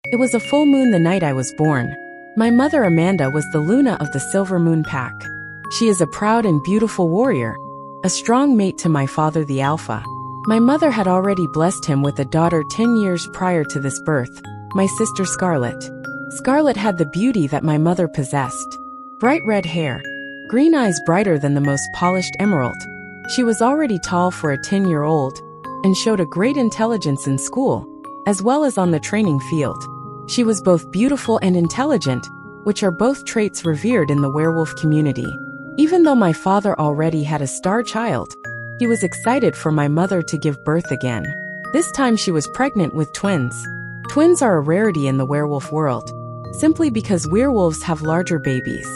It was a full moon the night I was born. My mother Amanda was the Luna of the Silver Moon Pack. She is a proud and beautiful warrior, a strong mate to my father the Alpha. My mother had already blessed him with a daughter 10 years prior to this birth, my sister Scarlet. Scarlet had the beauty that my mother possessed. Bright red hair, green eyes brighter than the most polished emerald. She was already tall for a 10-year-old and showed a great intelligence in school, as well as on the training field. She was both beautiful and intelligent, which are both traits revered in the werewolf community. Even though my father already had a star child, he was excited for my mother to give birth again. This time she was pregnant with twins. Twins are a rarity in the werewolf world, simply because werewolves have larger babies.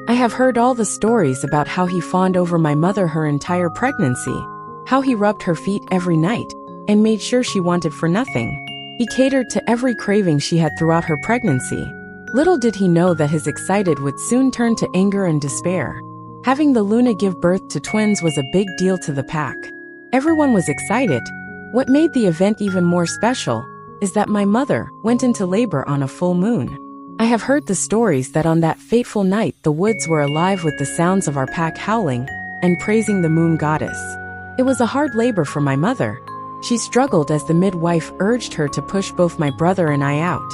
I have heard all the stories about how he fawned over my mother her entire pregnancy, how he rubbed her feet every night, and made sure she wanted for nothing. He catered to every craving she had throughout her pregnancy. Little did he know that his excited would soon turn to anger and despair. Having the Luna give birth to twins was a big deal to the pack. Everyone was excited. What made the event even more special is that my mother went into labor on a full moon. I have heard the stories that on that fateful night the woods were alive with the sounds of our pack howling and praising the moon goddess. It was a hard labor for my mother. She struggled as the midwife urged her to push both my brother and I out.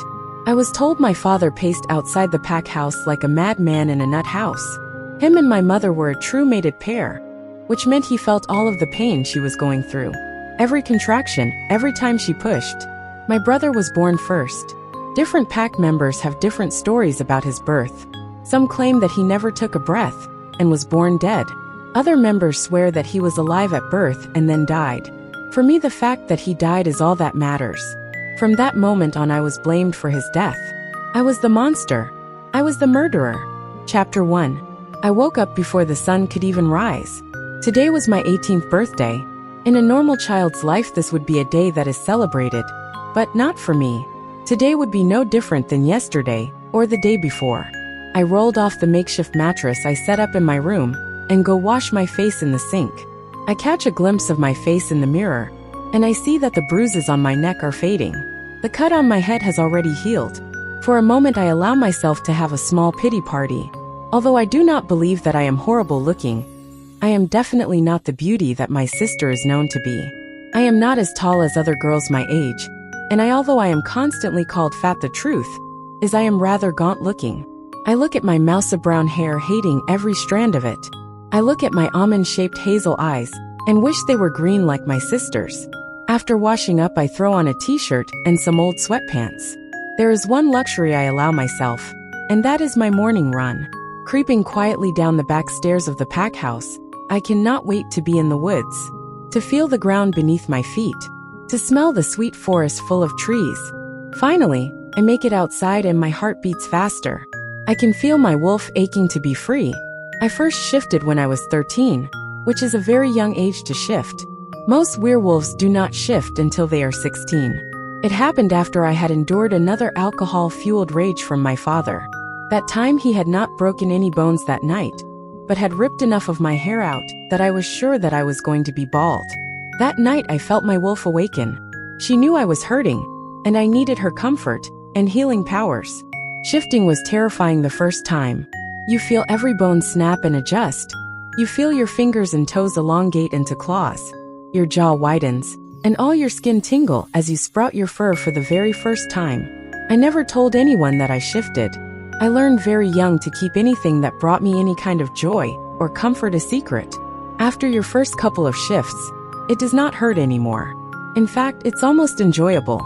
I was told my father paced outside the pack house like a madman in a nut house. Him and my mother were a true mated pair, which meant he felt all of the pain she was going through. Every contraction, every time she pushed. My brother was born first. Different pack members have different stories about his birth. Some claim that he never took a breath and was born dead. Other members swear that he was alive at birth and then died. For me, the fact that he died is all that matters. From that moment on, I was blamed for his death. I was the monster. I was the murderer. Chapter 1. I woke up before the sun could even rise. Today was my 18th birthday. In a normal child's life, this would be a day that is celebrated. But not for me. Today would be no different than yesterday or the day before. I rolled off the makeshift mattress I set up in my room and go wash my face in the sink. I catch a glimpse of my face in the mirror, and I see that the bruises on my neck are fading. The cut on my head has already healed. For a moment I allow myself to have a small pity party. Although I do not believe that I am horrible looking, I am definitely not the beauty that my sister is known to be. I am not as tall as other girls my age, and although I am constantly called fat, the truth is I am rather gaunt looking. I look at my mousa brown hair, hating every strand of it. I look at my almond-shaped hazel eyes and wish they were green like my sister's. After washing up, I throw on a t-shirt and some old sweatpants. There is one luxury I allow myself, and that is my morning run. Creeping quietly down the back stairs of the pack house, I cannot wait to be in the woods, to feel the ground beneath my feet, to smell the sweet forest full of trees. Finally, I make it outside and my heart beats faster. I can feel my wolf aching to be free. I first shifted when I was 13, which is a very young age to shift. Most werewolves do not shift until they are 16. It happened after I had endured another alcohol-fueled rage from my father. That time he had not broken any bones that night, but had ripped enough of my hair out that I was sure that I was going to be bald. That night I felt my wolf awaken. She knew I was hurting, and I needed her comfort and healing powers. Shifting was terrifying the first time. You feel every bone snap and adjust. You feel your fingers and toes elongate into claws. Your jaw widens, and all your skin tingle as you sprout your fur for the very first time. I never told anyone that I shifted. I learned very young to keep anything that brought me any kind of joy or comfort a secret. After your first couple of shifts, it does not hurt anymore. In fact, it's almost enjoyable.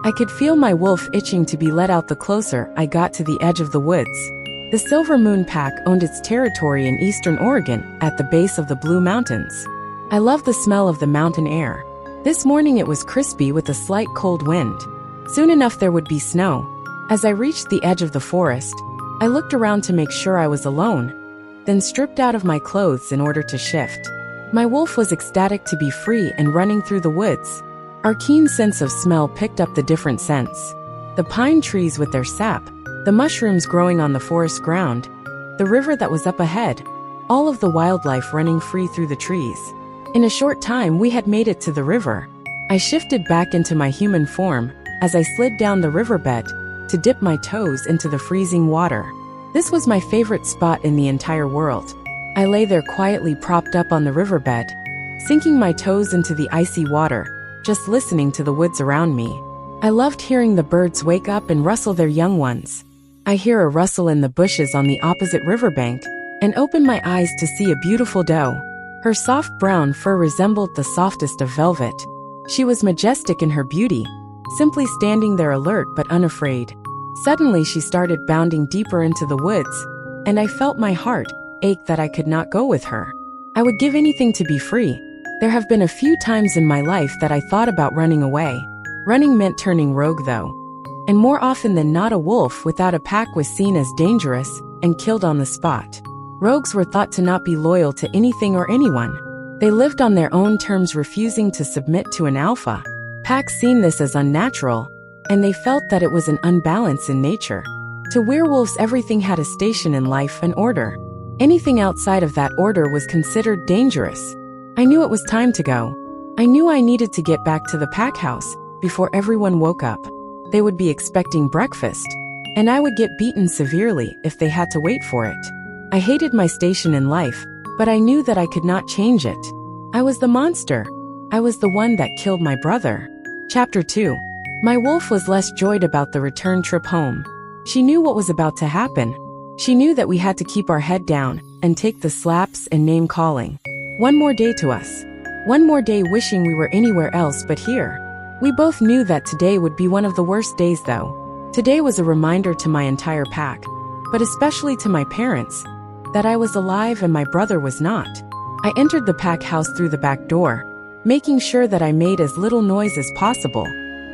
I could feel my wolf itching to be let out the closer I got to the edge of the woods. The Silver Moon Pack owned its territory in eastern Oregon at the base of the Blue Mountains. I love the smell of the mountain air. This morning it was crispy with a slight cold wind. Soon enough there would be snow. As I reached the edge of the forest, I looked around to make sure I was alone, then stripped out of my clothes in order to shift. My wolf was ecstatic to be free and running through the woods. Our keen sense of smell picked up the different scents. The pine trees with their sap, the mushrooms growing on the forest ground, the river that was up ahead, all of the wildlife running free through the trees. In a short time we had made it to the river. I shifted back into my human form as I slid down the riverbed to dip my toes into the freezing water. This was my favorite spot in the entire world. I lay there quietly propped up on the riverbed, sinking my toes into the icy water, just listening to the woods around me. I loved hearing the birds wake up and rustle their young ones. I hear a rustle in the bushes on the opposite riverbank, and open my eyes to see a beautiful doe. Her soft brown fur resembled the softest of velvet. She was majestic in her beauty, simply standing there alert but unafraid. Suddenly she started bounding deeper into the woods, and I felt my heart ache that I could not go with her. I would give anything to be free. There have been a few times in my life that I thought about running away. Running meant turning rogue though. And more often than not, a wolf without a pack was seen as dangerous and killed on the spot. Rogues were thought to not be loyal to anything or anyone. They lived on their own terms, refusing to submit to an alpha. Packs seen this as unnatural, and they felt that it was an unbalance in nature. To werewolves, everything had a station in life and order. Anything outside of that order was considered dangerous. I knew it was time to go. I knew I needed to get back to the pack house before everyone woke up. They would be expecting breakfast, and I would get beaten severely if they had to wait for it. I hated my station in life, but I knew that I could not change it. I was the monster. I was the one that killed my brother. Chapter 2. My wolf was less joyed about the return trip home. She knew what was about to happen. She knew that we had to keep our head down and take the slaps and name-calling. One more day to us. One more day wishing we were anywhere else but here. We both knew that today would be one of the worst days though. Today was a reminder to my entire pack, but especially to my parents, that I was alive and my brother was not. I entered the pack house through the back door, making sure that I made as little noise as possible.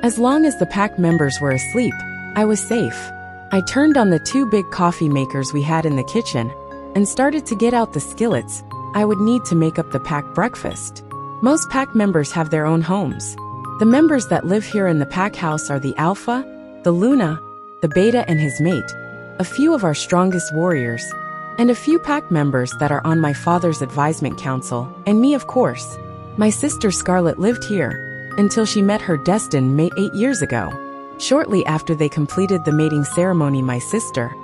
As long as the pack members were asleep, I was safe. I turned on the 2 big coffee makers we had in the kitchen and started to get out the skillets I would need to make up the pack breakfast. Most pack members have their own homes. The members that live here in the pack house are the Alpha, the Luna, the Beta and his mate, a few of our strongest warriors, and a few pack members that are on my father's advisement council, and me of course. My sister Scarlet lived here until she met her destined mate 8 years ago. Shortly after they completed the mating ceremony, my sister,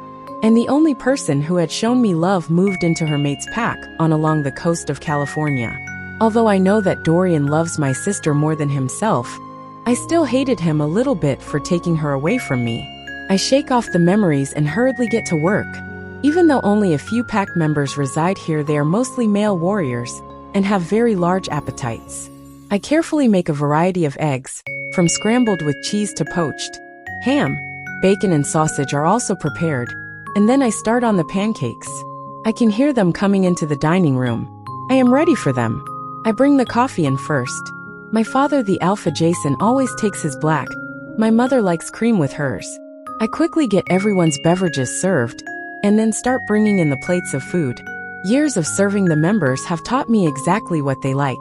and the only person who had shown me love, moved into her mate's pack on along the coast of California. Although I know that Dorian loves my sister more than himself, I still hated him a little bit for taking her away from me. I shake off the memories and hurriedly get to work. Even though only a few pack members reside here, they are mostly male warriors and have very large appetites. I carefully make a variety of eggs, from scrambled with cheese to poached. Ham, bacon and sausage are also prepared, and then I start on the pancakes. I can hear them coming into the dining room. I am ready for them. I bring the coffee in first. My father, the Alpha Jason, always takes his black. My mother likes cream with hers. I quickly get everyone's beverages served, and then start bringing in the plates of food. Years of serving the members have taught me exactly what they like.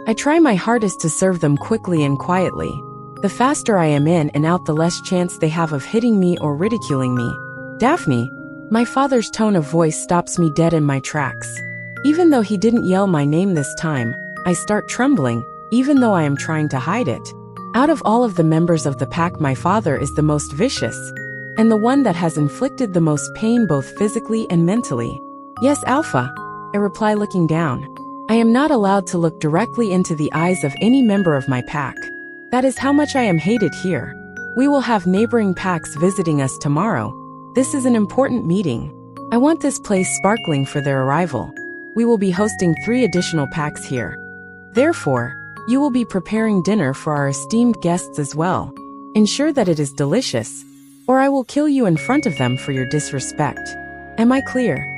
I try my hardest to serve them quickly and quietly. The faster I am in and out, the less chance they have of hitting me or ridiculing me. Daphne, my father's tone of voice stops me dead in my tracks. Even though he didn't yell my name this time, I start trembling, even though I am trying to hide it. Out of all of the members of the pack, my father is the most vicious, and the one that has inflicted the most pain both physically and mentally. Yes, Alpha, I reply, looking down. I am not allowed to look directly into the eyes of any member of my pack. That is how much I am hated here. We will have neighboring packs visiting us tomorrow. This is an important meeting. I want this place sparkling for their arrival. We will be hosting 3 additional packs here. Therefore, you will be preparing dinner for our esteemed guests as well. Ensure that it is delicious, or I will kill you in front of them for your disrespect. Am I clear?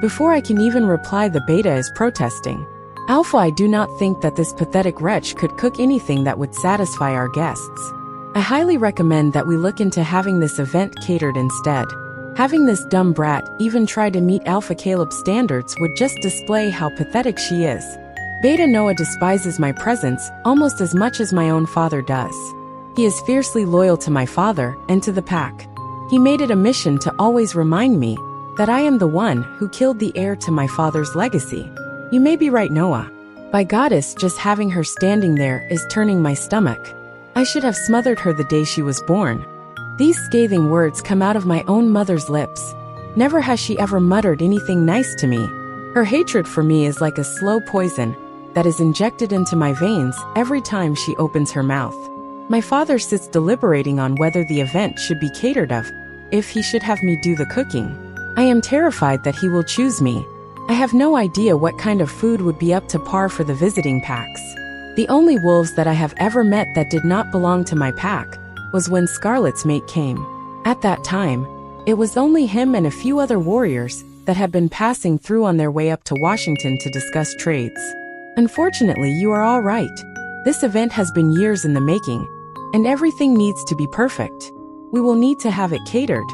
Before I can even reply, the Beta is protesting. Alpha, I do not think that this pathetic wretch could cook anything that would satisfy our guests. I highly recommend that we look into having this event catered instead. Having this dumb brat even try to meet Alpha Caleb's standards would just display how pathetic she is. Beta Noah despises my presence almost as much as my own father does. He is fiercely loyal to my father and to the pack. He made it a mission to always remind me that I am the one who killed the heir to my father's legacy. You may be right, Noah. By goddess, just having her standing there is turning my stomach. I should have smothered her the day she was born. These scathing words come out of my own mother's lips. Never has she ever muttered anything nice to me. Her hatred for me is like a slow poison that is injected into my veins every time she opens her mouth. My father sits deliberating on whether the event should be catered of, if he should have me do the cooking. I am terrified that he will choose me. I have no idea what kind of food would be up to par for the visiting packs. The only wolves that I have ever met that did not belong to my pack was when Scarlet's mate came. At that time, it was only him and a few other warriors that had been passing through on their way up to Washington to discuss trades. Unfortunately, you are all right. This event has been years in the making, and everything needs to be perfect. We will need to have it catered.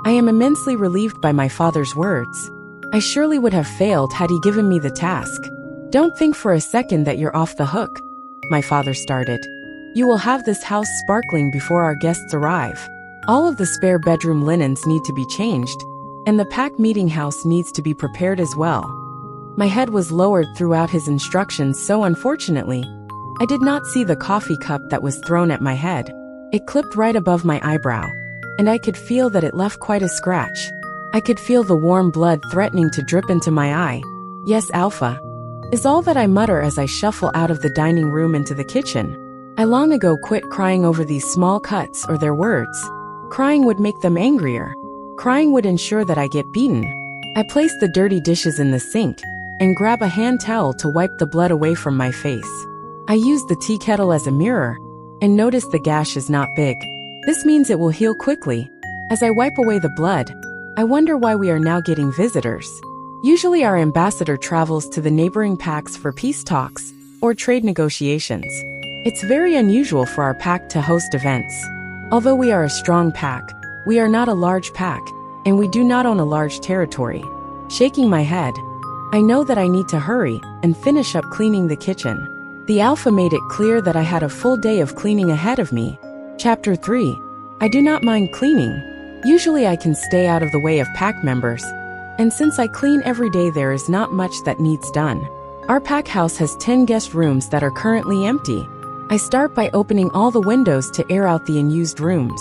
I am immensely relieved by my father's words. I surely would have failed had he given me the task. Don't think for a second that you're off the hook, my father started. You will have this house sparkling before our guests arrive. All of the spare bedroom linens need to be changed, and the pack meeting house needs to be prepared as well. My head was lowered throughout his instructions, so unfortunately, I did not see the coffee cup that was thrown at my head. It clipped right above my eyebrow, and I could feel that it left quite a scratch. I could feel the warm blood threatening to drip into my eye. Yes, Alpha, is all that I mutter as I shuffle out of the dining room into the kitchen. I long ago quit crying over these small cuts or their words. Crying would make them angrier. Crying would ensure that I get beaten. I place the dirty dishes in the sink and grab a hand towel to wipe the blood away from my face. I use the tea kettle as a mirror and notice the gash is not big. This means it will heal quickly. As I wipe away the blood, I wonder why we are now getting visitors. Usually our ambassador travels to the neighboring packs for peace talks or trade negotiations. It's very unusual for our pack to host events. Although we are a strong pack, we are not a large pack, and we do not own a large territory. Shaking my head, I know that I need to hurry and finish up cleaning the kitchen. The Alpha made it clear that I had a full day of cleaning ahead of me. Chapter 3. I do not mind cleaning. Usually I can stay out of the way of pack members, and since I clean every day there is not much that needs done. Our pack house has 10 guest rooms that are currently empty. I start by opening all the windows to air out the unused rooms.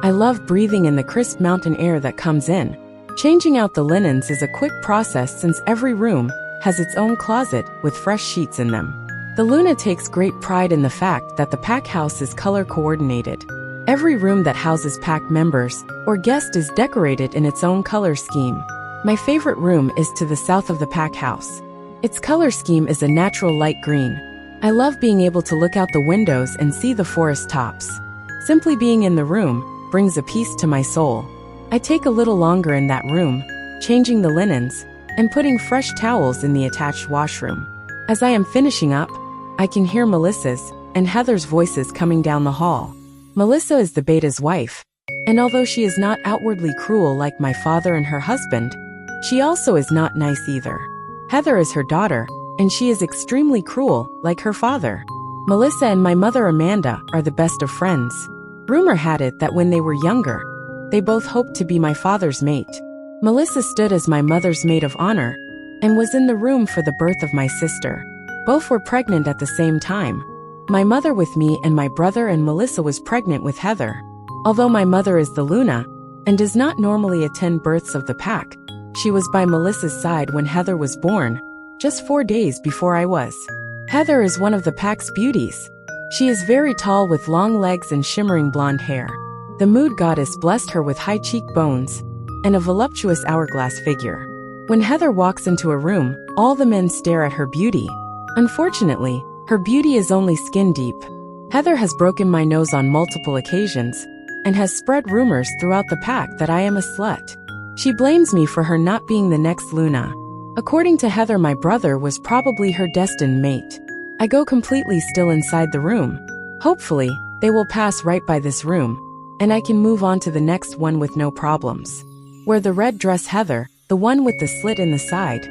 I love breathing in the crisp mountain air that comes in. Changing out the linens is a quick process since every room has its own closet with fresh sheets in them. The Luna takes great pride in the fact that the pack house is color coordinated. Every room that houses pack members or guests is decorated in its own color scheme. My favorite room is to the south of the pack house. Its color scheme is a natural light green. I love being able to look out the windows and see the forest tops. Simply being in the room brings a peace to my soul. I take a little longer in that room, changing the linens and putting fresh towels in the attached washroom. As I am finishing up, I can hear Melissa's and Heather's voices coming down the hall. Melissa is the beta's wife, and although she is not outwardly cruel like my father and her husband, she also is not nice either. Heather is her daughter, and she is extremely cruel like her father. Melissa and my mother Amanda are the best of friends. Rumor had it that when they were younger, they both hoped to be my father's mate. Melissa stood as my mother's maid of honor and was in the room for the birth of my sister. Both were pregnant at the same time. My mother with me and my brother, and Melissa was pregnant with Heather. Although my mother is the Luna and does not normally attend births of the pack, she was by Melissa's side when Heather was born, just 4 days before I was. Heather is one of the pack's beauties. She is very tall with long legs and shimmering blonde hair. The mood goddess blessed her with high cheekbones and a voluptuous hourglass figure. When Heather walks into a room, all the men stare at her beauty. Unfortunately, her beauty is only skin deep. Heather has broken my nose on multiple occasions and has spread rumors throughout the pack that I am a slut. She blames me for her not being the next Luna. According to Heather, my brother was probably her destined mate. I go completely still inside the room. Hopefully, they will pass right by this room, and I can move on to the next one with no problems. Where the red dress Heather, the one with the slit in the side.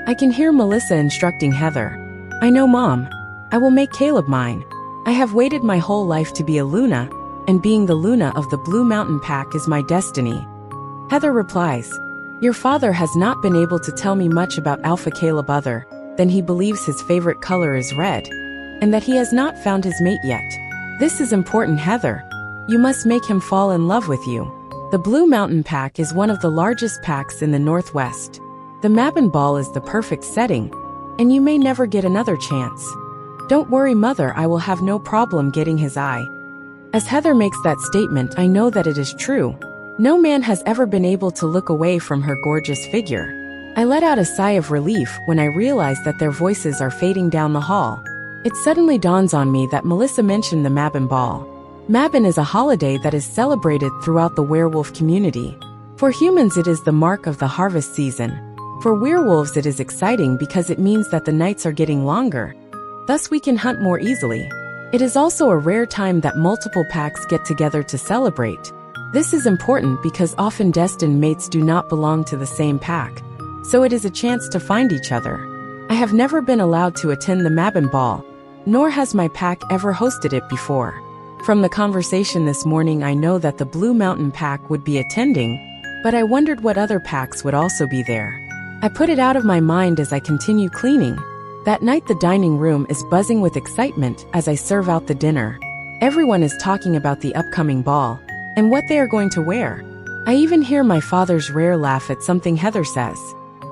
I can hear Melissa instructing Heather. I know, Mom. I will make Caleb mine. I have waited my whole life to be a Luna, and being the Luna of the Blue Mountain Pack is my destiny. Heather replies, Your father has not been able to tell me much about Alpha Caleb other than he believes his favorite color is red, and that he has not found his mate yet. This is important, Heather. You must make him fall in love with you. The Blue Mountain Pack is one of the largest packs in the Northwest. The Mabon Ball is the perfect setting, and you may never get another chance. Don't worry, mother, I will have no problem getting his eye. As Heather makes that statement, I know that it is true. No man has ever been able to look away from her gorgeous figure. I let out a sigh of relief when I realized that their voices are fading down the hall. It suddenly dawns on me that Melissa mentioned the Mabon Ball. Mabon is a holiday that is celebrated throughout the werewolf community. For humans, it is the mark of the harvest season. For werewolves, it is exciting because it means that the nights are getting longer. Thus, we can hunt more easily. It is also a rare time that multiple packs get together to celebrate. This is important because often destined mates do not belong to the same pack, so it is a chance to find each other. I have never been allowed to attend the Mabon Ball, nor has my pack ever hosted it before. From the conversation this morning, I know that the Blue Mountain Pack would be attending, but I wondered what other packs would also be there. I put it out of my mind as I continue cleaning. That night, the dining room is buzzing with excitement as I serve out the dinner. Everyone is talking about the upcoming ball and what they are going to wear. I even hear my father's rare laugh at something Heather says.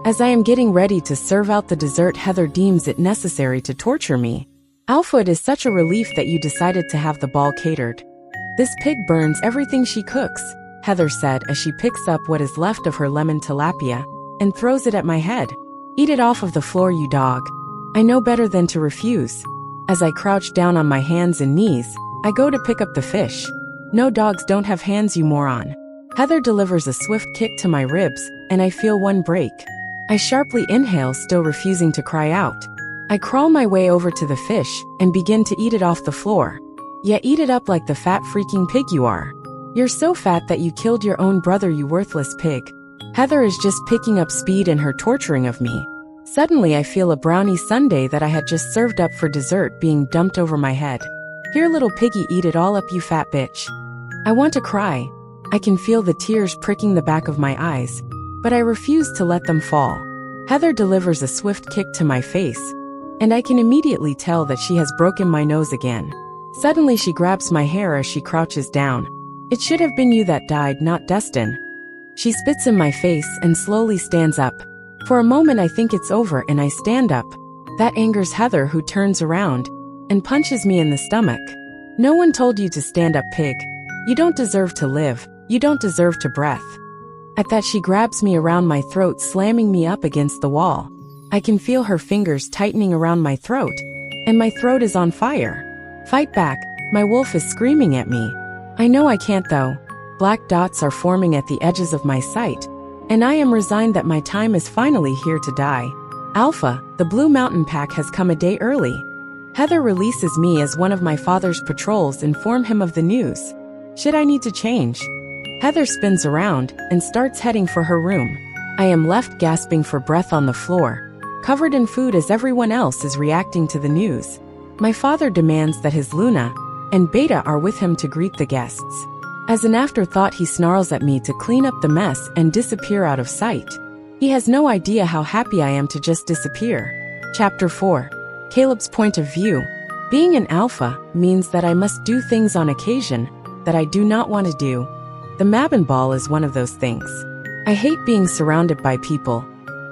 As I am getting ready to serve out the dessert, Heather deems it necessary to torture me. Alpha, it is such a relief that you decided to have the ball catered. This pig burns everything she cooks, Heather said as she picks up what is left of her lemon tilapia and throws it at my head. Eat it off of the floor, you dog. I know better than to refuse. As I crouch down on my hands and knees, I go to pick up the fish. No, dogs don't have hands, you moron. Heather delivers a swift kick to my ribs, and I feel one break. I sharply inhale, still refusing to cry out. I crawl my way over to the fish and begin to eat it off the floor. Yeah, eat it up like the fat freaking pig you are. You're so fat that you killed your own brother, you worthless pig. Heather is just picking up speed in her torturing of me. Suddenly, I feel a brownie sundae that I had just served up for dessert being dumped over my head. Here, little piggy, eat it all up, you fat bitch. I want to cry. I can feel the tears pricking the back of my eyes, but I refuse to let them fall. Heather delivers a swift kick to my face, and I can immediately tell that she has broken my nose again. Suddenly, she grabs my hair as she crouches down. It should have been you that died, not Dustin. She spits in my face and slowly stands up. For a moment, I think it's over and I stand up. That angers Heather, who turns around and punches me in the stomach. No one told you to stand up, pig. You don't deserve to live. You don't deserve to breathe. At that, she grabs me around my throat, slamming me up against the wall. I can feel her fingers tightening around my throat, and my throat is on fire. Fight back, my wolf is screaming at me. I know I can't though. Black dots are forming at the edges of my sight, and I am resigned that my time is finally here to die. Alpha, the Blue Mountain Pack has come a day early. Heather releases me as one of my father's patrols inform him of the news. Should I need to change? Heather spins around and starts heading for her room. I am left gasping for breath on the floor, covered in food as everyone else is reacting to the news. My father demands that his Luna and Beta are with him to greet the guests. As an afterthought, he snarls at me to clean up the mess and disappear out of sight. He has no idea how happy I am to just disappear. Chapter 4. Caleb's point of view. Being an alpha means that I must do things on occasion that I do not want to do. The Mabon Ball is one of those things. I hate being surrounded by people,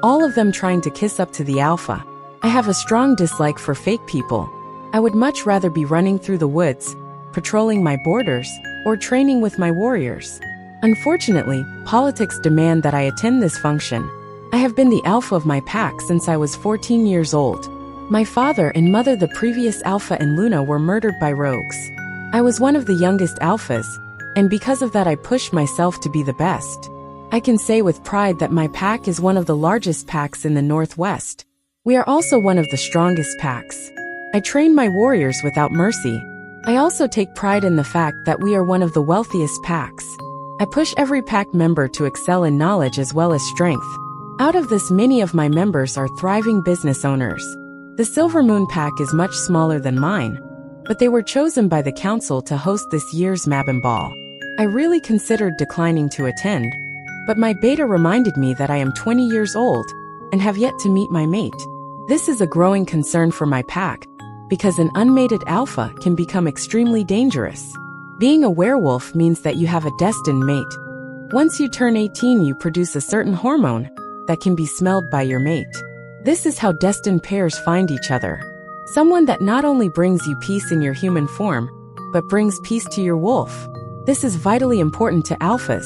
all of them trying to kiss up to the alpha. I have a strong dislike for fake people. I would much rather be running through the woods, patrolling my borders, or training with my warriors. Unfortunately, politics demand that I attend this function. I have been the alpha of my pack since I was 14 years old. My father and mother, the previous alpha and Luna, were murdered by rogues. I was one of the youngest alphas, and because of that I pushed myself to be the best. I can say with pride that my pack is one of the largest packs in the Northwest. We are also one of the strongest packs. I train my warriors without mercy. I also take pride in the fact that we are one of the wealthiest packs. I push every pack member to excel in knowledge as well as strength. Out of this, many of my members are thriving business owners. The Silver Moon Pack is much smaller than mine, but they were chosen by the council to host this year's Mabon Ball. I really considered declining to attend, but my beta reminded me that I am 20 years old and have yet to meet my mate. This is a growing concern for my pack, because an unmated alpha can become extremely dangerous. Being a werewolf means that you have a destined mate. Once you turn 18, you produce a certain hormone that can be smelled by your mate. This is how destined pairs find each other. Someone that not only brings you peace in your human form, but brings peace to your wolf. This is vitally important to alphas.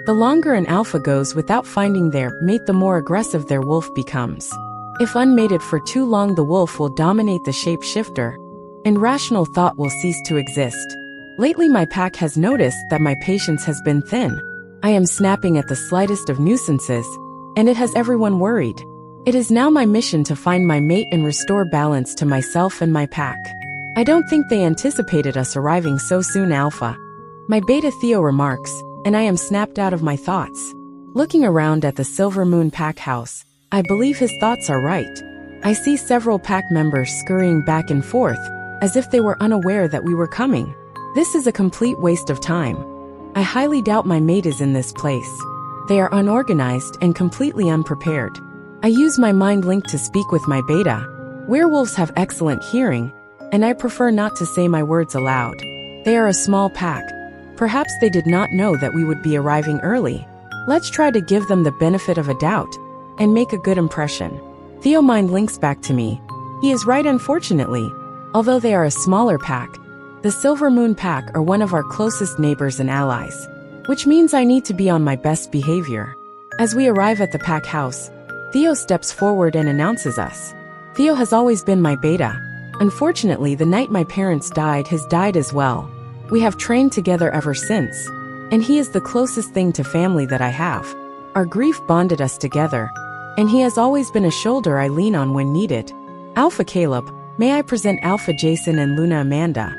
The longer an alpha goes without finding their mate, the more aggressive their wolf becomes. If unmated for too long, the wolf will dominate the shapeshifter, and rational thought will cease to exist. Lately, my pack has noticed that my patience has been thin. I am snapping at the slightest of nuisances, and it has everyone worried. It is now my mission to find my mate and restore balance to myself and my pack. I don't think they anticipated us arriving so soon, Alpha. My beta Theo remarks, and I am snapped out of my thoughts. Looking around at the Silver Moon pack house, I believe his thoughts are right. I see several pack members scurrying back and forth, as if they were unaware that we were coming. This is a complete waste of time. I highly doubt my mate is in this place. They are unorganized and completely unprepared. I use my mind link to speak with my beta. Werewolves have excellent hearing, and I prefer not to say my words aloud. They are a small pack. Perhaps they did not know that we would be arriving early. Let's try to give them the benefit of a doubt and make a good impression. Theo mind links back to me. He is right, unfortunately. Although they are a smaller pack, the Silver Moon pack are one of our closest neighbors and allies, which means I need to be on my best behavior. As we arrive at the pack house, Theo steps forward and announces us. Theo has always been my beta. Unfortunately, the night my parents died, has died as well. We have trained together ever since, and he is the closest thing to family that I have. Our grief bonded us together, and he has always been a shoulder I lean on when needed. Alpha Caleb, may I present Alpha Jason and Luna Amanda.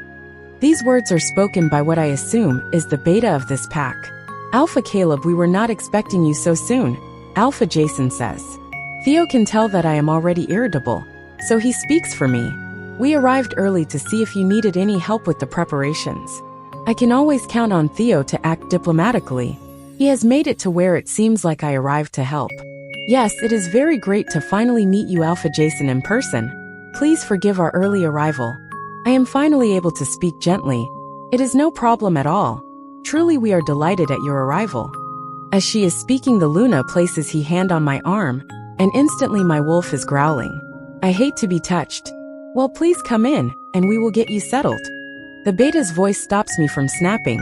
These words are spoken by what I assume is the beta of this pack. Alpha Caleb, we were not expecting you so soon, Alpha Jason says. Theo can tell that I am already irritable, so he speaks for me. We arrived early to see if you needed any help with the preparations. I can always count on Theo to act diplomatically. He has made it to where it seems like I arrived to help. Yes, it is very great to finally meet you, Alpha Jason, in person. Please forgive our early arrival. I am finally able to speak gently. It is no problem at all. Truly, we are delighted at your arrival. As she is speaking, the Luna places his hand on my arm, and instantly my wolf is growling. I hate to be touched. Well, please come in, and we will get you settled. The beta's voice stops me from snapping.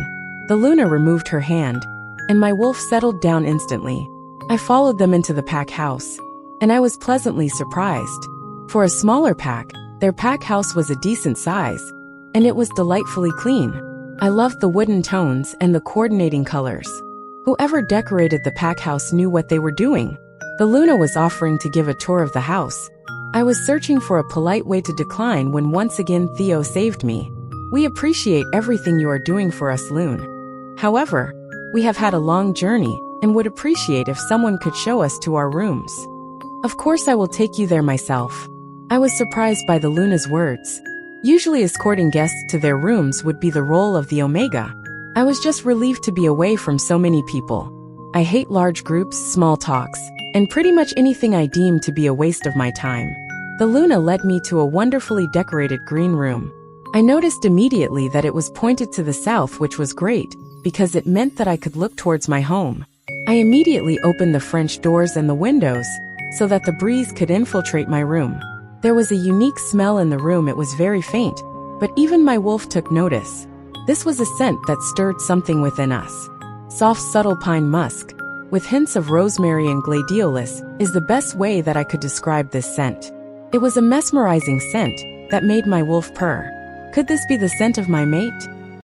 The Luna removed her hand, and my wolf settled down instantly. I followed them into the pack house, and I was pleasantly surprised. For a smaller pack, their pack house was a decent size, and it was delightfully clean. I loved the wooden tones and the coordinating colors. Whoever decorated the pack house knew what they were doing. The Luna was offering to give a tour of the house. I was searching for a polite way to decline when once again Theo saved me. We appreciate everything you are doing for us, Loon. However, we have had a long journey and would appreciate if someone could show us to our rooms. Of course, I will take you there myself. I was surprised by the Luna's words. Usually escorting guests to their rooms would be the role of the Omega. I was just relieved to be away from so many people. I hate large groups, small talks, and pretty much anything I deem to be a waste of my time. The Luna led me to a wonderfully decorated green room. I noticed immediately that it was pointed to the south, which was great, because it meant that I could look towards my home. I immediately opened the French doors and the windows, so that the breeze could infiltrate my room. There was a unique smell in the room. It was very faint, but even my wolf took notice. This was a scent that stirred something within us. Soft, subtle pine musk, with hints of rosemary and gladiolus, is the best way that I could describe this scent. It was a mesmerizing scent that made my wolf purr. Could this be the scent of my mate?